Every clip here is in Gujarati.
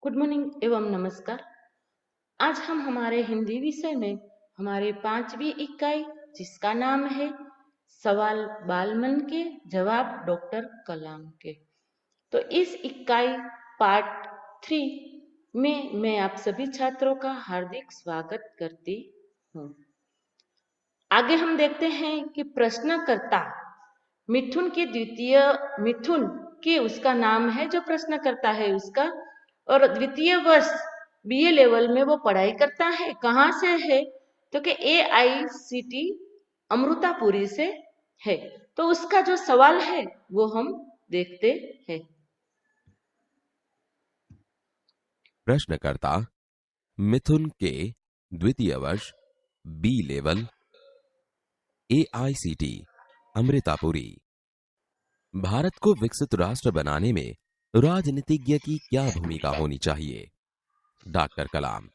गुड मॉर्निंग एवं नमस्कार। आज हम हमारे हिंदी विषय में हमारे 5वीं इकाई जिसका नाम है सवाल बालमन के जवाब डॉक्टर कलाम के, तो इस इकाई पार्ट 3 में मैं आप सभी छात्रों का हार्दिक स्वागत करती हूँ। आगे हम देखते हैं कि प्रश्नकर्ता मिथुन के द्वितीय मिथुन के उसका नाम है जो प्रश्नकर्ता है उसका, और द्वितीय वर्ष बीए लेवल में वो पढ़ाई करता है। कहाँ से है तो कि AICT अमृतापुरी से है। तो उसका जो सवाल है वो हम देखते हैं। प्रश्नकर्ता मिथुन के द्वितीय वर्ष बी लेवल AICT अमृतापुरी। भारत को विकसित राष्ट्र बनाने में राजनीतिज्ञ की क्या भूमिका होनी चाहिए? डॉक्टर कलाम।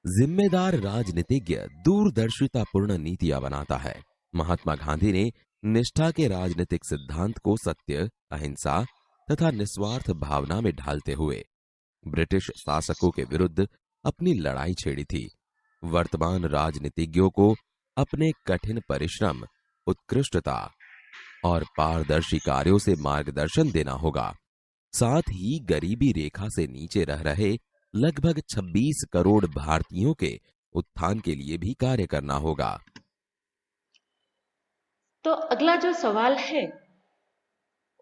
जिम्मेदार राजनीतिज्ञ दूरदर्शितापूर्ण नीतियां बनाता है। महात्मा गांधी ने निष्ठा के राजनीतिक सिद्धांत को सत्य, अहिंसा तथा निस्वार्थ भावना में ढालते हुए ब्रिटिश शासकों के विरुद्ध अपनी लड़ाई छेड़ी थी। वर्तमान राजनीतिज्ञों को अपने कठिन परिश्रम, उत्कृष्टता और पारदर्शी कार्यों से मार्गदर्शन देना होगा। साथ ही गरीबी रेखा से नीचे रह रहे लगभग 26 करोड़ भारतीयों के उत्थान के लिए भी कार्य करना होगा। तो अगला जो सवाल है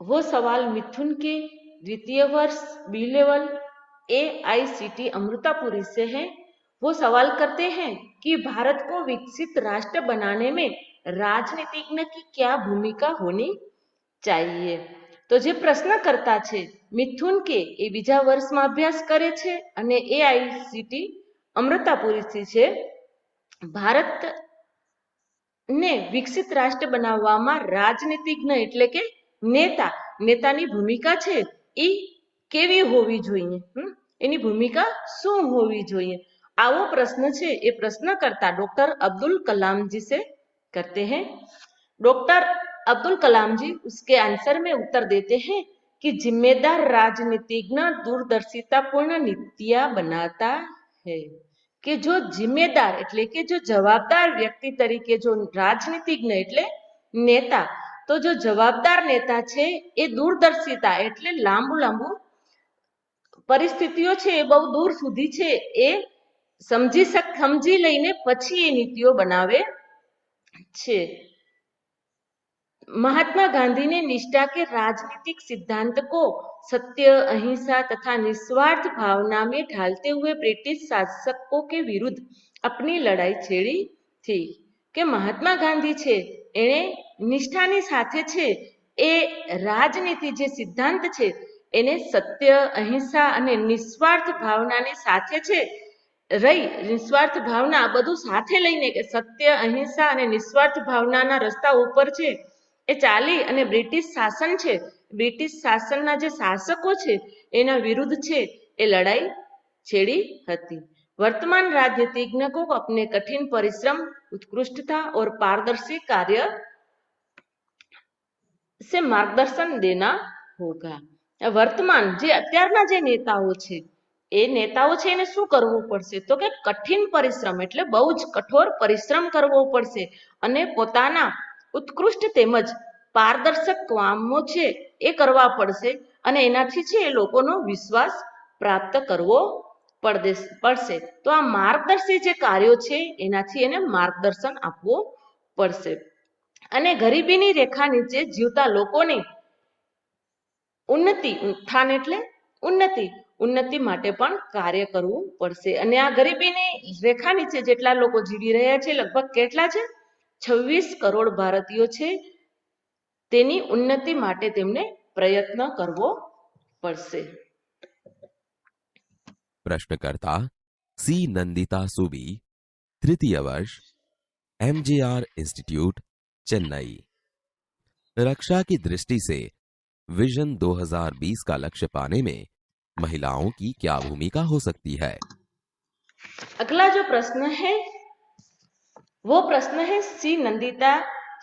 वो सवाल मिथुन के द्वितीय वर्ष बी लेवल AICT अमृतापुरी से है। वो सवाल करते हैं कि भारत को विकसित राष्ट्र बनाने में राजनीतिज्ञ की क्या भूमिका होनी चाहिए। तो જે પ્રશ્નકર્તા છે મિથુન કે એ બીજા વર્ષમાં અભ્યાસ કરે છે અને AICT અમૃતાપુરીથી છે। ભારતને વિકસિત રાષ્ટ્ર બનાવવામાં રાજનીતિજ્ઞ એટલે કે નેતાની ભૂમિકા છે એ કેવી હોવી જોઈએ, એની ભૂમિકા શું હોવી જોઈએ, આવો પ્રશ્ન છે એ પ્રશ્નકર્તા ડॉक्टर अब्दुल कलाम जी से करते हैं। डॉक्टर अब्दुल कलाम जी उसके आंसर में उत्तर देते हैं कि जिम्मेदार राजनीतिज्ञ दूरदर्शितापूर्ण नीतियां बनाता है। કે જો જિમ્મેદાર એટલે કે જો જવાબદાર વ્યક્તિ તરીકે જો રાજનીતિજ્ઞ એટલે નેતા, તો જો જવાબદાર નેતા છે એ દૂરદર્શિતા એટલે લાંબુ પરિસ્થિતિઓ છે એ બહુ દૂર સુધી છે એ સમજી લઈને પછી એ નીતિઓ બનાવે છે। महात्मा गांधी ने निष्ठा के राजनीतिक सिद्धांत को सत्य, अहिंसा तथा निस्वार्थ भावना में ढालते हुए ब्रिटिश शासकों के विरुद्ध अपनी लड़ाई छेड़ी थी। કે મહાત્મા ગાંધી છે એણે નિષ્ઠાની સાથે છે એ રાજનીતિ જે સિદ્ધાંત છે એને સત્ય, અહિંસા અને નિસ્વાર્થ ભાવનાની સાથે છે રહી નિસ્વાર્થ ભાવના બધું સાથે લઈને કે સત્ય, અહિંસા અને નિસ્વાર્થ ભાવનાના રસ્તા ઉપર છે એ ચાલી અને બ્રિટિશ શાસન છે, બ્રિટિશ શાસનના જે શાસકો છે એના વિરુદ્ધ છે એ લડાઈ છેડી હતી। वर्तमान राजनीतिज्ञ को अपने कठिन परिश्रम, उत्कृष्टता और पारदर्शी कार्य से मार्गदर्शन देना होगा। वर्तमान जे અત્યારના જે નેતાઓ છે એ નેતાઓ છે એને શું કરવું પડશે તો કે કઠિન પરિશ્રમ એટલે બહુ જ કઠોર પરિશ્રમ કરવો પડશે અને પોતાના ઉત્કૃષ્ટ તેમજ પારદર્શક કામો છે એ કરવા પડશે અને એનાથી છે એ લોકોનો વિશ્વાસ પ્રાપ્ત કરવો પડશે। તો આ માર્ગદર્શી જે કાર્યો છે એનાથી એને માર્ગદર્શન આપવું પડશે અને ગરીબીની રેખા નીચે જીવતા લોકોની ઉન્નતિ, ઉત્થાન એટલે ઉન્નતિ માટે પણ કાર્ય કરવું પડશે અને આ ગરીબીની રેખા નીચે જેટલા લોકો જીવી રહ્યા છે લગભગ કેટલા છે 26 કરોડ ભારતીયો છે તેની ઉન્નતિ માટે તેમને પ્રયત્ન કરવો પડશે। प्रश्नकर्ता सी नंदिता सुबी, तृतीय वर्ष MJR इंस्टीट्यूट चेन्नई। रक्षा की दृष्टि से विजन 2020 का लक्ष्य पाने में महिलाओं की क्या भूमिका हो सकती है? अगला जो प्रश्न है वो प्रश्न है सी नंदिता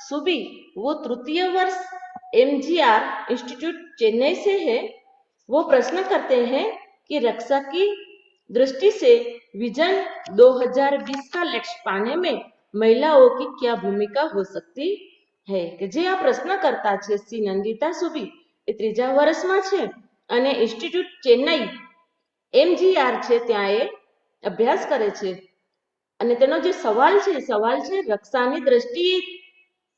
सुबी, वो तृतीय वर्ष MGR इंस्टीट्यूट चेन्नई से है। वो प्रश्न करते हैं कि रक्षा की दृष्टि से विजन 2020 का लक्ष्य पाने में महिलाओं की क्या भूमिका हो सकती है કે જે આ પ્રશ્નકર્તા છે સી નંદિતા સુબી એ ત્રીજા વર્ષમાં છે અને ઇન્સ્ટિટ્યૂટ ચેન્નઈ MGR છે ત્યાં એ અભ્યાસ કરે છે અને તેનો જે સવાલ છે રક્ષાની દ્રષ્ટિએ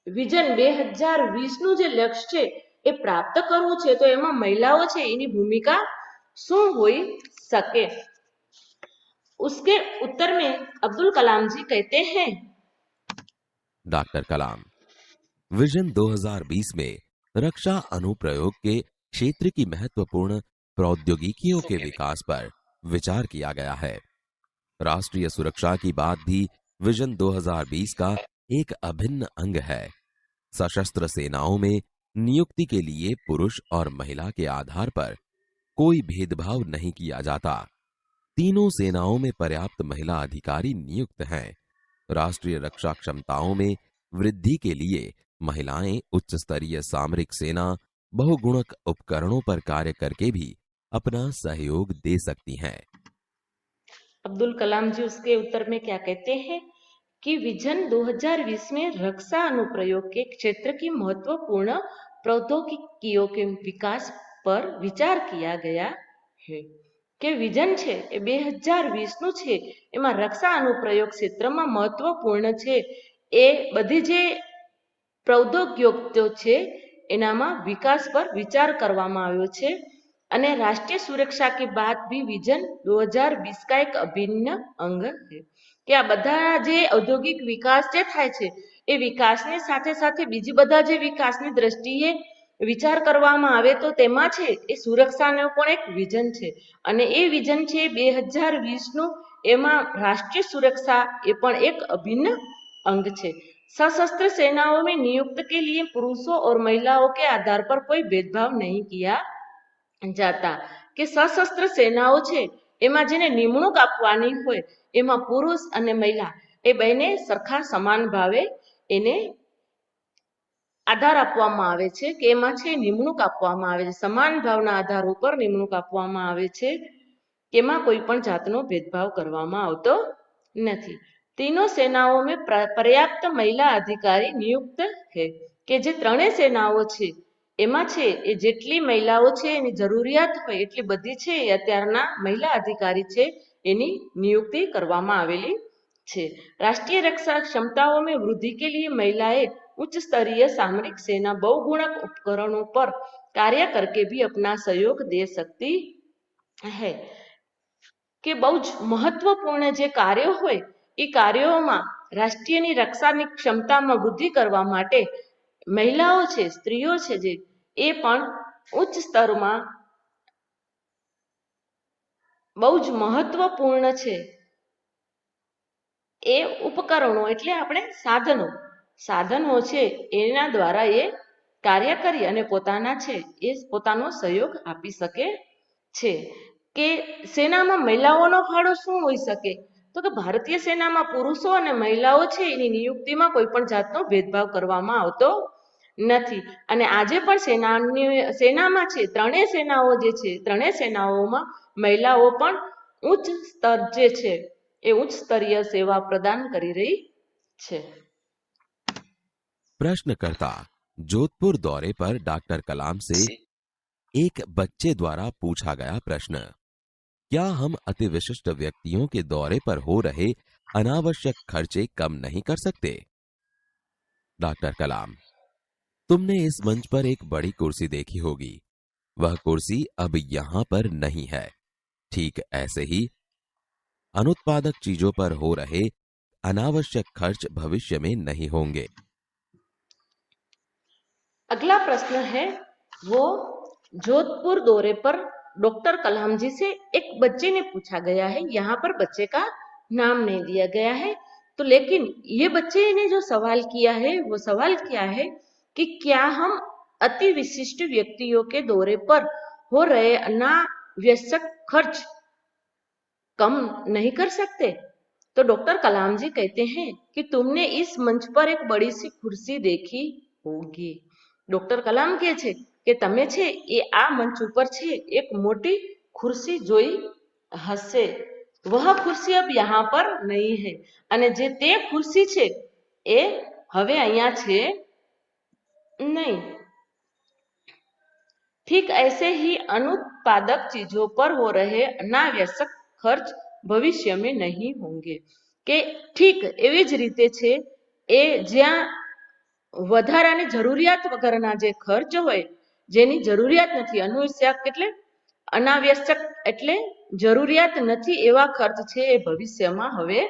વિઝન 2020 નું જે લક્ષ્ય છે એ પ્રાપ્ત કરવું છે તો એમાં મહિલાઓ છે એની ભૂમિકા શું હોઈ શકે उसके उत्तर में अब्दुल कलाम जी कहते हैं डॉक्टर कलाम विजन 2020 में रक्षा अनुप्रयोग के क्षेत्र की महत्वपूर्ण प्रौद्योगिकियों के विकास पर विचार किया गया है। राष्ट्रीय सुरक्षा की बात भी विजन 2020 का एक अभिन्न अंग है। सशस्त्र सेनाओं में नियुक्ति के लिए पुरुष और महिला के आधार पर कोई भेदभाव नहीं किया जाता। तीनों सेनाओं में पर्याप्त महिला अधिकारी नियुक्त हैं। राष्ट्रीय रक्षा क्षमताओं में वृद्धि के लिए महिलाएं उच्च स्तरीय सामरिक सेना बहुगुणक उपकरणों पर कार्य करके भी अपना सहयोग दे सकती हैं। अब्दुल कलाम जी उसके उत्तर में क्या कहते हैं कि विजन 2020 में रक्षा अनुप्रयोग के क्षेत्र की महत्वपूर्ण प्रौद्योगिकियों के विकास पर विचार किया गया है કે વિઝન છે એ 2020 નું છે એમાં રક્ષા અનુપ્રયોગ ક્ષેત્રમાં મહત્વપૂર્ણ છે એ બધી જે પ્રૌદ્યોગિકીઓ છે એનામાં વિકાસ પર વિચાર કરવામાં આવ્યો છે અને રાષ્ટ્રીય સુરક્ષા की बात भी विजन 2020 का एक अभिन्न अंग है કે આ બધા જે ઔદ્યોગિક વિકાસ જે થાય છે એ વિકાસની સાથે સાથે બીજી બધા જે વિકાસની દ્રષ્ટિએ વિચાર કરવામાં આવે તો તેમાં છે એ સુરક્ષાનો પણ એક વિઝન છે અને એ વિઝન છે 2020 નું એમાં રાષ્ટ્રીય સુરક્ષા એ પણ એક અભિન્ન અંગ છે सशस्त्र सेनाओं में नियुक्त के लिए पुरुषों और महिलाओं के आधार पर कोई भेदभाव नहीं किया जाता કે સશસ્ત્ર સેનાઓ છે એમાં જેને નિમણૂક આપવાની હોય એમાં પુરુષ અને મહિલા એ બંને સરખા સમાન ભાવે એને આધાર આપવામાં આવે છે કે એમાં છે નિમણૂક આપવામાં આવે છે સમાન ભાવના આધાર ઉપર નિમણૂક આપવામાં આવે છે કે એમાં કોઈ પણ જાતનો ભેદભાવ કરવામાં આવતો નથી तीनों सेनाओं में पर्याप्त महिला अधिकारी नियुक्त है કે જે ત્રણેય સેનાઓ છે એમાં છે એ જેટલી મહિલાઓ છે એની જરૂરિયાત હોય એટલી બધી છે એ અત્યારના મહિલા અધિકારી છે એની નિયુક્તિ કરવામાં આવેલી છે राष्ट्रीय रक्षा क्षमताओं में वृद्धि के लिए महिलाएं उच्च स्तरीय सामरिक सेना बहुगुणक उपकरणों पर कार्य करके भी अपना सहयोग दे सकती है કે બહુ જ મહત્વપૂર્ણ જે કાર્યો હોય એ કાર્યોમાં રાષ્ટ્રીયની રક્ષાની ક્ષમતામાં વૃદ્ધિ કરવા માટે મહિલાઓ છે સ્ત્રીઓ છે જે એ પણ ઉચ્ચ સ્તરમાં બહુ જ મહત્વપૂર્ણ છે એ ઉપકરણો એટલે આપણે સાધનો છે એના દ્વારા એ કાર્ય કરી અને પોતાના છે એ પોતાનો સહયોગ આપી શકે છે કે સેનામાં મહિલાઓનો ફાળો શું હોઈ શકે તો કે ભારતીય સેનામાં પુરુષો અને મહિલાઓ છે એની નિયુક્તિમાં કોઈ પણ જાતનો ભેદભાવ કરવામાં આવતો નથી અને આજે પણ સેનામાં છે ત્રણેય સેનાઓ જે છે ત્રણેય સેનાઓમાં મહિલાઓ પણ ઉચ્ચ સ્તર જે છે એ ઉચ્ચ स्तरीय सेवा प्रदान કરી રહી છે प्रश्नकर्ता जोधपुर दौरे पर डॉक्टर कलाम से एक बच्चे द्वारा पूछा गया प्रश्न क्या हम अति विशिष्ट व्यक्तियों के दौरे पर हो रहे अनावश्यक खर्चे कम नहीं कर सकते? डॉक्टर कलाम तुमने इस मंच पर एक बड़ी कुर्सी देखी होगी वह कुर्सी अब यहां पर नहीं है ठीक ऐसे ही अनुत्पादक चीजों पर हो रहे अनावश्यक खर्च भविष्य में नहीं होंगे। अगला प्रश्न है वो जोधपुर दौरे पर डॉक्टर कलाम जी से एक बच्चे ने पूछा गया है यहाँ पर बच्चे का नाम नहीं दिया गया है तो लेकिन ये बच्चे ने जो सवाल किया है वो सवाल क्या है कि क्या हम अति विशिष्ट व्यक्तियों के दौरे पर हो रहे अनावश्यक खर्च कम नहीं कर सकते तो डॉक्टर कलाम जी कहते हैं कि तुमने इस मंच पर एक बड़ी सी कुर्सी देखी होगी ડોક્ટર કલામ કહે છે કે તમે છે એ આ મંચ ઉપર છે એક મોટી ખુરશી જોઈ હશે, વહ ખુરશી અબ યહાં પર નહીં હૈ, અને જે તે ખુરશી છે એ હવે અહીંયા છે नहीं। ठीक ऐसे ही अनुत्पादक चीजों पर हो रहे अनावश्यक खर्च भविष्य में नहीं होंगे। કે ઠીક એવી જ રીતે છે એ જ્યાં વધારાની જરૂરિયાત વગરના જે ખર્ચ હોય, જેની જરૂરિયાત નથી, અનાવશ્યક એટલે અનાવશ્યક એટલે જરૂરિયાત નથી એવા ખર્ચ છે એ ભવિષ્યમાં હવે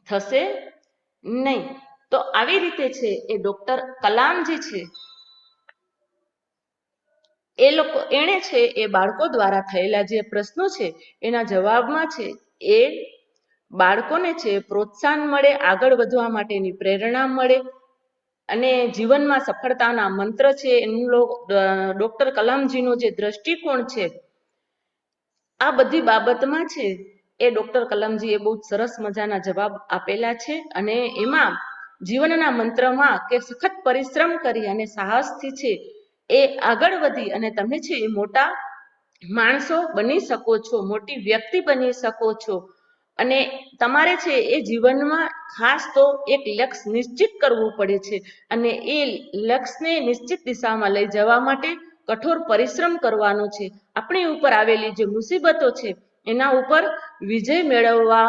થશે નહીં। તો આવી રીતે છે એ ડોક્ટર કલામજી છે એણે છે એ બાળકો દ્વારા થયેલા જે પ્રશ્નો છે એના જવાબમાં છે એ બાળકોને છે પ્રોત્સાહન મળે, આગળ વધવા માટેની પ્રેરણા મળે, અને જીવનમાં સફળતાના મંત્ર છે એનું ડોક્ટર કલામજીનો જે દ્રષ્ટિકોણ છે આ બધી બાબતમાં છે એ ડોક્ટર કલામજીએ બહુ સરસ મજાના જવાબ આપેલા છે। અને એમાં જીવનના મંત્રમાં કે સખત પરિશ્રમ કરી અને સાહસથી છે એ આગળ વધી અને તમે છે એ મોટા માણસો બની શકો છો, મોટી વ્યક્તિ બની શકો છો। અને તમારે છે એ જીવનમાં ખાસ તો એક લક્ષ્ય નિશ્ચિત કરવું પડે છે, અને એ લક્ષ્યને નિશ્ચિત દિશામાં લઈ જવા માટે કઠોર પરિશ્રમ કરવાનો છે। આપણી ઉપર આવેલી જે મુસીબતો છે એના ઉપર વિજય મેળવવા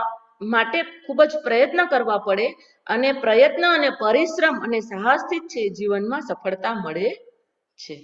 માટે ખૂબ જ પ્રયત્ન કરવા પડે, અને પ્રયત્ન અને પરિશ્રમ અને સાહસથી જ છે જીવનમાં સફળતા મળે છે।